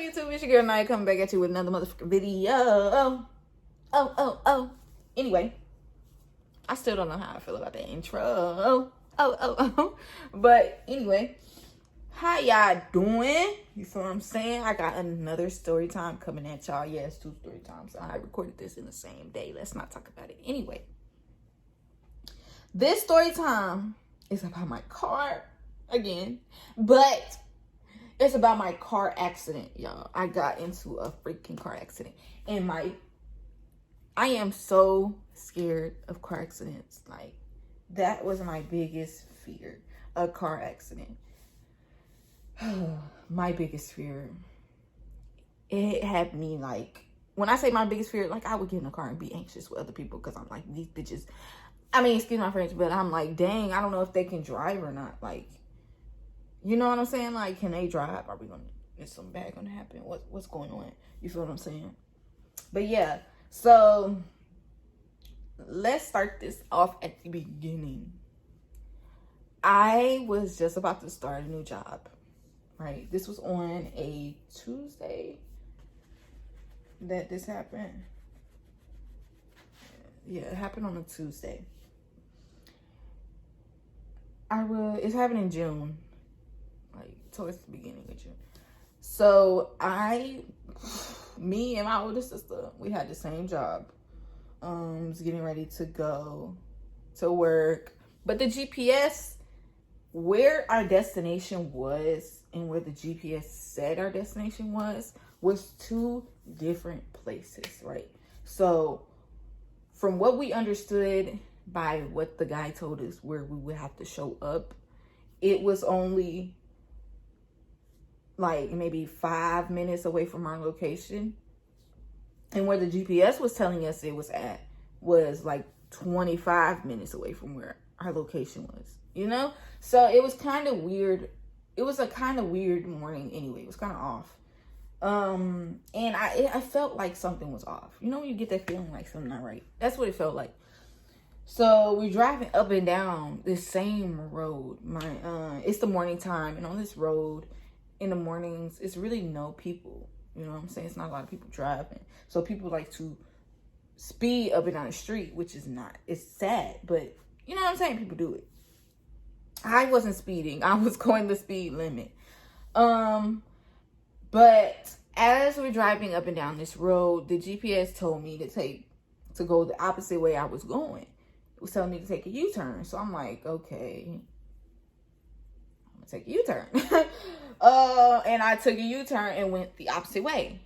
YouTube? It's your girl Niya coming back at you with another motherfucking video. Oh. Anyway, I still don't know how I feel about that intro. But anyway, how y'all doing? You feel what I'm saying? I got another story time coming at y'all. Yes, 2 story times. I recorded this in the same day. Let's not talk about it. Anyway, this story time is about my car again, but it's about my car accident, y'all. I got into a freaking car accident, and I am so scared of car accidents. Like, that was my biggest fear, a car accident. My biggest fear. It had me like, when I say my biggest fear, like, I would get in a car and be anxious with other people because I'm like, these bitches, I mean, excuse my French, but I'm like, dang, I don't know if they can drive or not. Like, you know what I'm saying? Like, can they drive? Are we gonna, is something bad gonna happen? What's going on? You feel what I'm saying? But yeah, so let's start this off at the beginning. I was just about to start a new job, right? This was on a Tuesday that this happened. Yeah, it happened on a Tuesday. It's happening in June, like towards the beginning of June. So me and my older sister, we had the same job. Was getting ready to go to work, but the GPS, where our destination was and where the GPS said our destination was 2 different places, right? So from what we understood by what the guy told us where we would have to show up, it was only like maybe 5 minutes away from our location. And where the GPS was telling us it was at was like 25 minutes away from where our location was, you know? So it was kind of weird. It was a kind of weird morning anyway. It was kind of off. And I felt like something was off. You know when you get that feeling like something not right? That's what it felt like. So we're driving up and down this same road. It's the morning time, and on this road in the mornings, it's really no people. You know what I'm saying? It's not a lot of people driving. So people like to speed up and down the street, which is not. It's sad, but you know what I'm saying? People do it. I wasn't speeding. I was going the speed limit. But as we're driving up and down this road, the GPS told me to go the opposite way I was going. It was telling me to take a U-turn. So I'm like, okay, I'm gonna take a U-turn. And I took a U-turn and went the opposite way.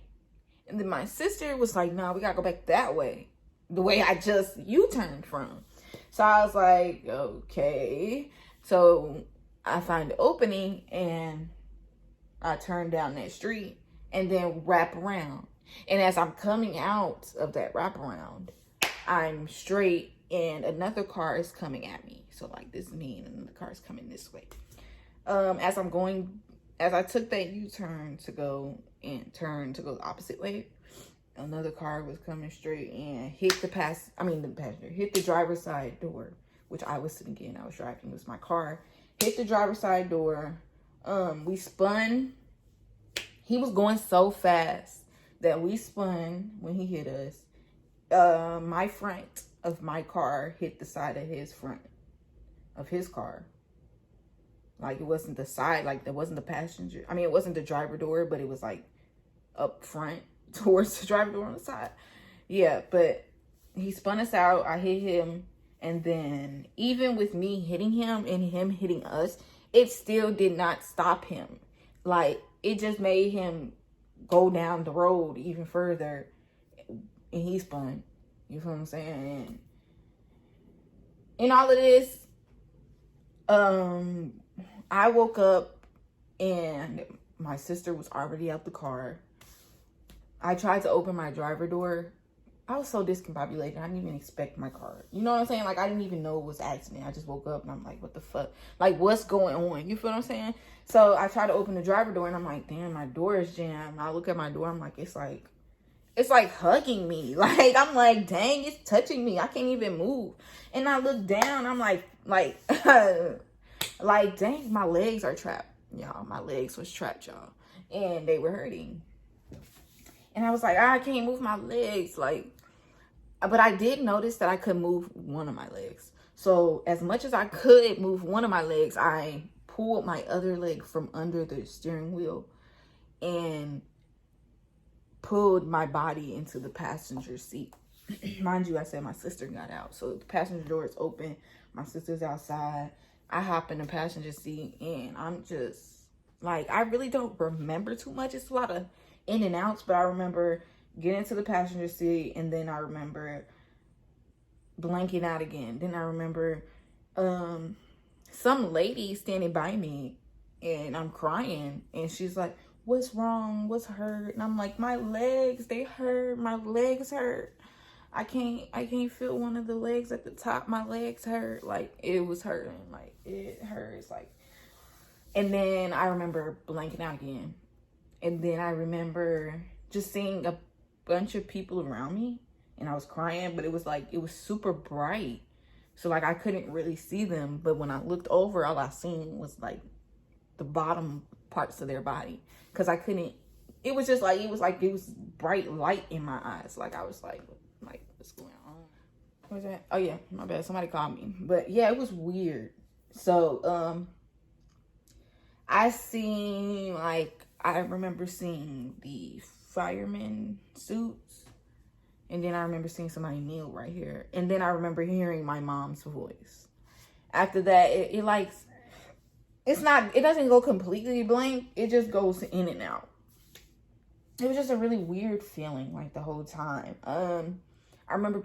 And then my sister was like, no, we gotta go back that way. The way I just U-turned from. So I was like, okay. So I find the opening and I turn down that street and then wrap around. And as I'm coming out of that wraparound, I'm straight and another car is coming at me. So like, this is me and the car is coming this way. As I took that U-turn to go the opposite way, another car was coming straight and hit the driver's side door, which I was sitting in. I was driving. It was my car. Hit the driver's side door. We spun. He was going so fast that we spun when he hit us. My front of my car hit the side of his front of his car. Like, it wasn't the side, like, there wasn't the passenger. I mean, it wasn't the driver door, but it was, like, up front towards the driver door on the side. Yeah, but he spun us out. I hit him. And then, even with me hitting him and him hitting us, it still did not stop him. Like, it just made him go down the road even further. And he spun. You feel what I'm saying? And in all of this, I woke up and my sister was already out the car. I tried to open my driver door. I was so discombobulated. I didn't even expect my car. You know what I'm saying? Like, I didn't even know it was an accident. I just woke up and I'm like, what the fuck? Like, what's going on? You feel what I'm saying? So I tried to open the driver door and I'm like, damn, my door is jammed. I look at my door. I'm like, it's like hugging me. Like, I'm like, dang, it's touching me. I can't even move. And I look down. I'm like, dang, my legs are trapped. Y'all, my legs was trapped, y'all. And they were hurting. And I was like, I can't move my legs. Like, but I did notice that I could move one of my legs. So as much as I could move one of my legs, I pulled my other leg from under the steering wheel and pulled my body into the passenger seat. Mind you, I said my sister got out. So the passenger door is open. My sister's outside. I hop in the passenger seat and I'm just like, I really don't remember too much. It's a lot of in and outs, but I remember getting into the passenger seat and then I remember blanking out again. Then I remember some lady standing by me and I'm crying and she's like, what's wrong? What's hurt? And I'm like, my legs, they hurt. My legs hurt. I can't feel one of the legs at the top. My legs hurt. Like, it was hurting. Like, it hurts. Like, and then I remember blanking out again. And then I remember just seeing a bunch of people around me and I was crying, but it was like, it was super bright. So like, I couldn't really see them. But when I looked over, all I seen was like the bottom parts of their body. Cause I couldn't, it was just like, it was bright light in my eyes. Like, I was like, what's going on? What was that? Oh yeah, my bad. Somebody called me. But yeah, it was weird. So, I remember seeing the fireman suits. And then I remember seeing somebody kneel right here. And then I remember hearing my mom's voice. After that, it doesn't go completely blank. It just goes in and out. It was just a really weird feeling like the whole time. I remember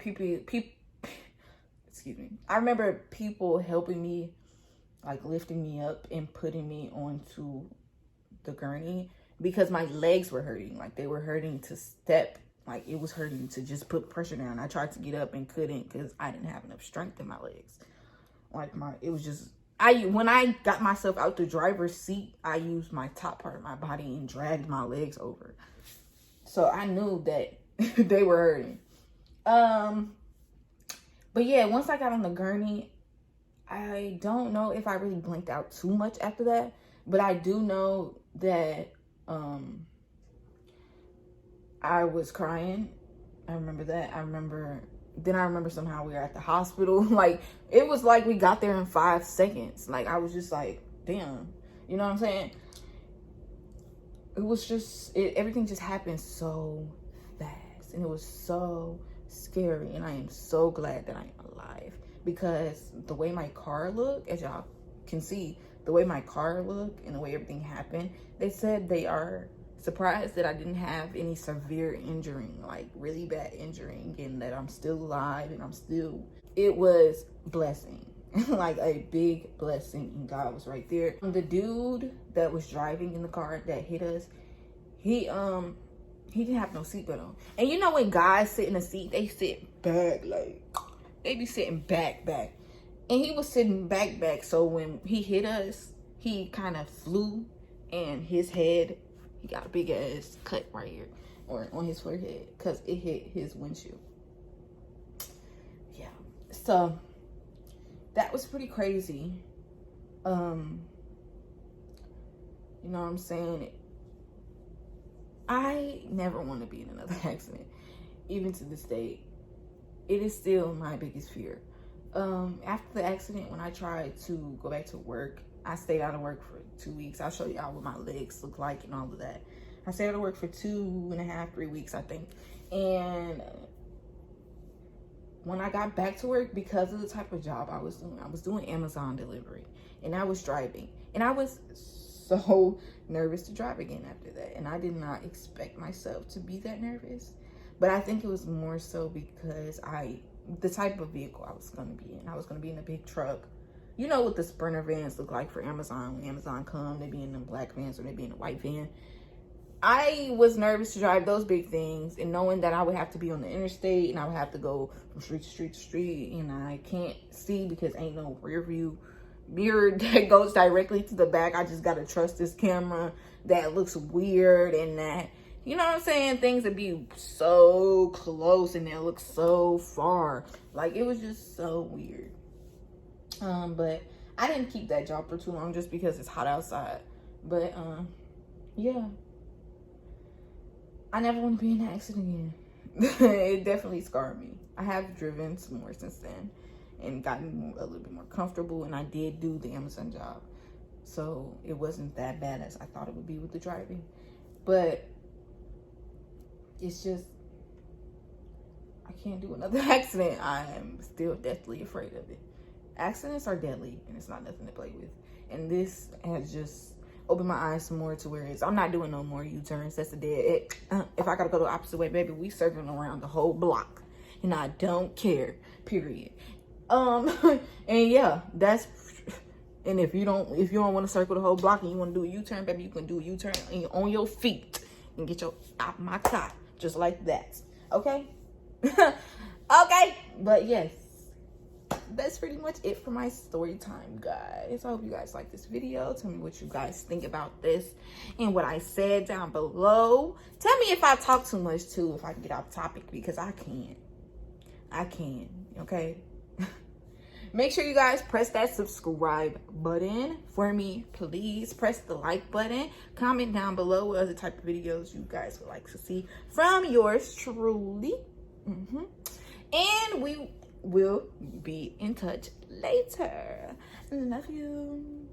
I remember people helping me, like lifting me up and putting me onto the gurney because my legs were hurting. Like, they were hurting to step. Like, it was hurting to just put pressure down. I tried to get up and couldn't because I didn't have enough strength in my legs. Like, when I got myself out the driver's seat, I used my top part of my body and dragged my legs over. So I knew that they were hurting. But yeah, once I got on the gurney, I don't know if I really blinked out too much after that, but I do know that I was crying. I remember that. I remember somehow we were at the hospital. Like, it was like we got there in 5 seconds. Like, I was just like, damn, you know what I'm saying? It was just, everything just happened so fast and it was so scary. And I am so glad that I am alive because the way my car looked, as y'all can see, the way my car looked and the way everything happened, they said they are surprised that I didn't have any severe injuring, like really bad injuring, and that I'm still alive and it was blessing. Like a big blessing, and God was right there. The dude that was driving in the car that hit us, he didn't have no seatbelt on. And you know when guys sit in a seat, they sit back, like they be sitting back. And he was sitting back. So when he hit us, he kind of flew, and his head, he got a big ass cut right here, or on his forehead, because it hit his windshield. Yeah, so that was pretty crazy. You know what I'm saying? I never want to be in another accident. Even to this day, it is still my biggest fear. After the accident, when I tried to go back to work, I stayed out of work for 2 weeks. I'll show y'all what my legs look like and all of that. I stayed out of work for 2.5, 3 weeks, I think. And when I got back to work, because of the type of job I was doing Amazon delivery, and I was driving, and I was so nervous to drive again after that. And I did not expect myself to be that nervous, but I think it was more so because the type of vehicle I was going to be in. I was going to be in a big truck. You know what the Sprinter vans look like for Amazon. When Amazon come, they be in the black vans or they be in a white van. I was nervous to drive those big things, and knowing that I would have to be on the interstate and I would have to go from street to street to street, and I can't see because ain't no rear view mirror that goes directly to the back. I just got to trust this camera that looks weird, and that, you know what I'm saying, things that be so close and they look so far. Like, it was just so weird. But I didn't keep that job for too long just because it's hot outside. But yeah, I never want to be in an accident again. It definitely scarred me. I have driven some more since then and gotten a little bit more comfortable, and I did do the Amazon job. So it wasn't that bad as I thought it would be with the driving. But it's just, I can't do another accident. I am still deathly afraid of it. Accidents are deadly, and it's not nothing to play with. And this has just opened my eyes some more to where it's, I'm not doing no more U-turns. That's a dead end. If I gotta go the opposite way, baby, we circling around the whole block, and I don't care. Period. And yeah, that's. And if you don't want to circle the whole block and you want to do a U-turn, baby, you can do a U-turn on your feet and get your out my car just like that. Okay. Okay. But yes, that's pretty much it for my story time, guys. I hope you guys like this video. Tell me what you guys think about this and what I said down below. Tell me if I talk too much too, if I can get off topic, because I can. Okay. Make sure you guys press that subscribe button for me, please. Press the like button. Comment down below what other type of videos you guys would like to see from yours truly. And we will be in touch later. Love you.